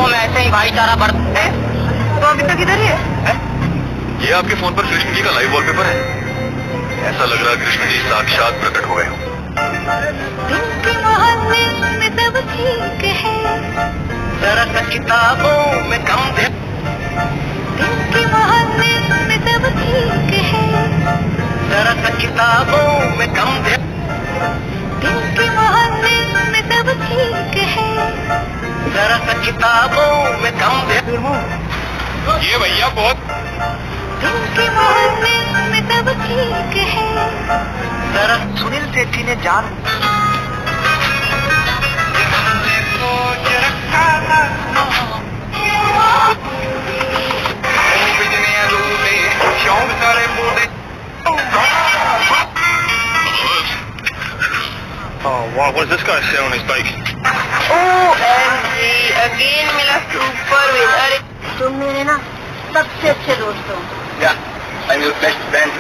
में ऐसे ही भाईचारा बढ़ता है। तो अभी तक इधर ही है? ये आपके फोन पर कृष्ण जी का लाइव वॉलपेपर है। ऐसा लग रहा है कृष्ण जी साक्षात प्रकट हो गए हो। दिल के मोहल्ले में सब ठीक है, जरा सा किताबों में कम दे। दिल के मोहल्ले में सब ठीक है, जरा सा किताबों में कम दे। दिल के मोहल्ले में सब ठीक है, जरा सा किताबों में कम दे। ये भैया बहुत। दिल के मोहल्ले में सब ठीक है। जरा सुनील सेठी ने जान Oh, wow, what is this guy saying on his bike? OMG, again मिला सुपर विनर। तुम मेरे ना सबसे अच्छे दोस्त हो। Yeah, I'm your best friend.